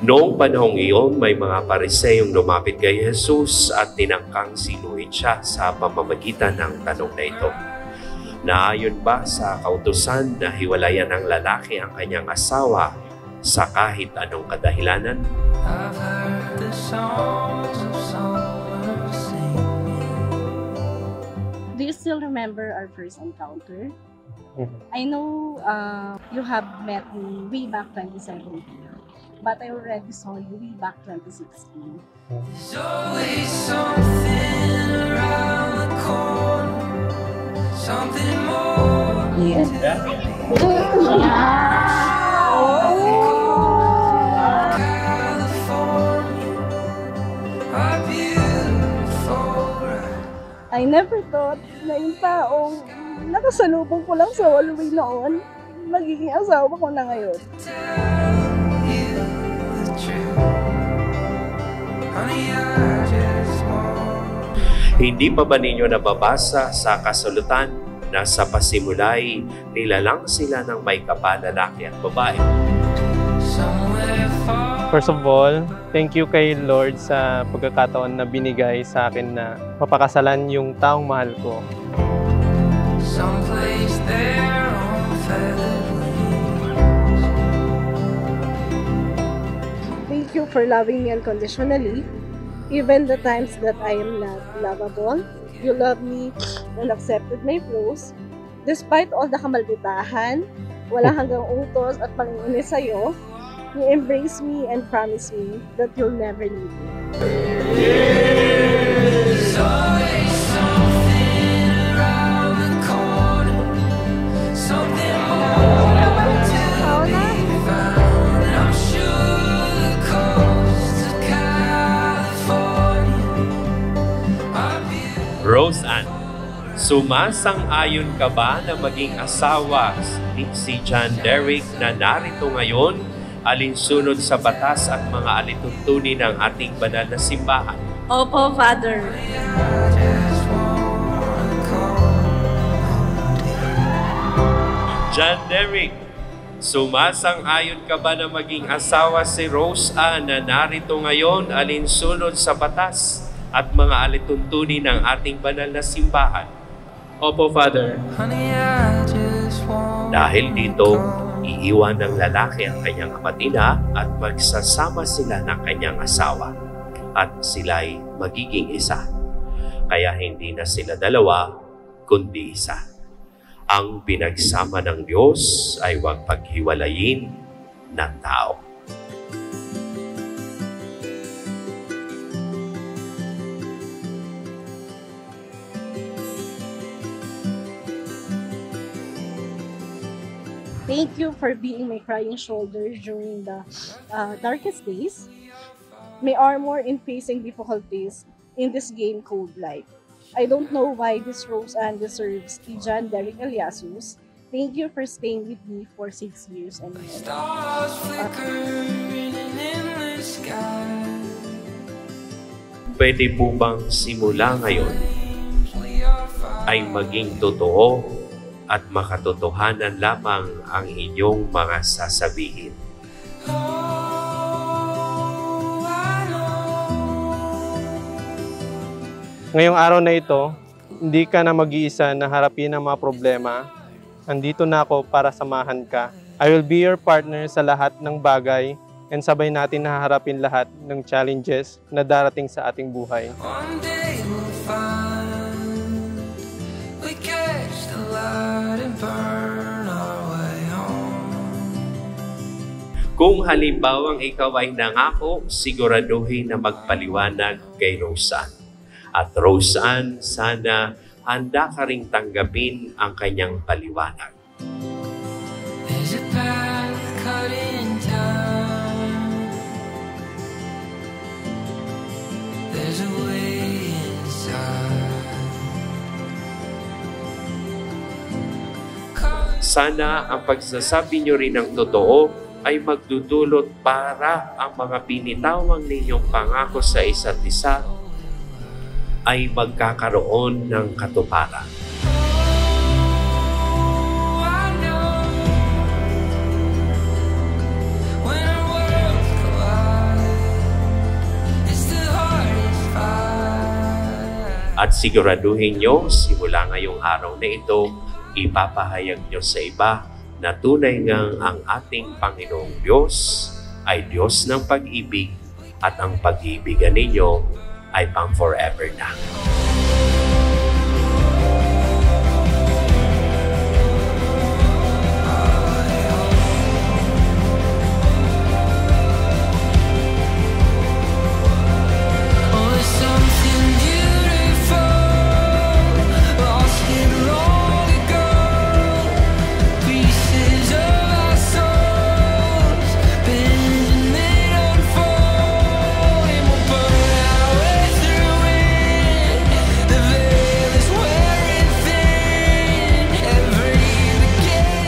Noong panahong iyon, may mga pariseyong lumapit kay Jesus at tinangkang sinuhin siya sa pamamagitan ng tanong na ito. Naayon ba sa kautusan na hiwalayan ng lalaki ang kanyang asawa sa kahit anong kadahilanan? Do you still remember our first encounter? I know you have met me way back 2017, but I already saw you way back 2016. There's always something around the corner, something more. Yes. I never thought na yung taong nakasalubong ko lang sa hallway noon, magiging asawa ko na ngayon. Hindi pa ba ninyo nababasa sa kasulatan na sa pasimulay nilalang sila ng may kapal lalaki at babae? First of all, thank you kay Lord sa pagkakataon na binigay sa akin na mapakasalan yung taong mahal ko. Thank you for loving me unconditionally. Even the times that I am not lovable, you love me and accepted my flaws. Despite all the kamalbitahan, wala hanggang utos at panginginis sa'yo, you embrace me and promise me that you'll never leave me. Rose Ann, sumasang-ayon ka ba na maging asawa si John Derek na narito ngayon, alinsunod sa batas at mga alituntunin ng ating banal na simbahan? Opo, Father. John Derek, sumasang-ayon ka ba na maging asawa si Rose Ann na narito ngayon, alinsunod sa batas at mga alituntunin ng ating banal na simbahan? Opo, Father. Dahil dito, iiwan ng lalaki ang kanyang kapatida at magsasama sila ng kanyang asawa at sila'y magiging isa. Kaya hindi na sila dalawa, kundi isa. Ang pinagsama ng Diyos ay huwag paghiwalayin ng tao. Thank you for being my crying shoulder during the darkest days, my armor in facing difficulties in this game called life. I don't know why this Rose Ann deserves a John Derek Eliasus. Thank you for staying with me for 6 years and more. Pwede po bang simula ngayon ay maging totoo at makatotohanan lamang ang inyong mga sasabihin? Ngayong araw na ito, hindi ka na mag-iisa na harapin ang mga problema. Andito na ako para samahan ka. I will be your partner sa lahat ng bagay and sabay natin haharapin lahat ng challenges na darating sa ating buhay. One day we'll find we catch the light and burn our way home. Kung halimbawang ikaw ay nangako, siguraduhin na magpaliwanag kay Rose Ann. At Rose Ann, sana handa ka ring tanggapin ang kanyang paliwanag. There's a path cut in time. There's a way inside. Sana ang pagsasabi nyo rin ng totoo ay magdudulot para ang mga binitawang ninyong pangako sa isa't isa ay magkakaroon ng katuparan. At siguraduhin nyo, simula ngayong araw na ito, ipapahayag nyo sa iba na tunay ngang ang ating Panginoong Diyos ay Diyos ng pag-ibig at ang pag-ibigan ninyo ay pang forever na.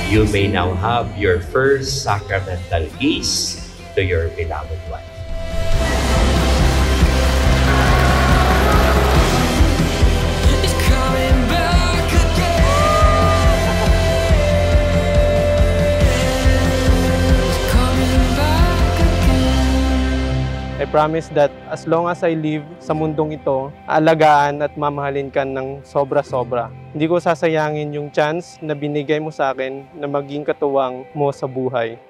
You may now have your first sacramental kiss to your beloved wife. It's coming back again. It's coming back again. I promise that as long as I live sa mundong ito, aalagaan at mamahalin ka ng sobra-sobra. Hindi ko sasayangin yung chance na binigay mo sa akin na maging katuwang mo sa buhay.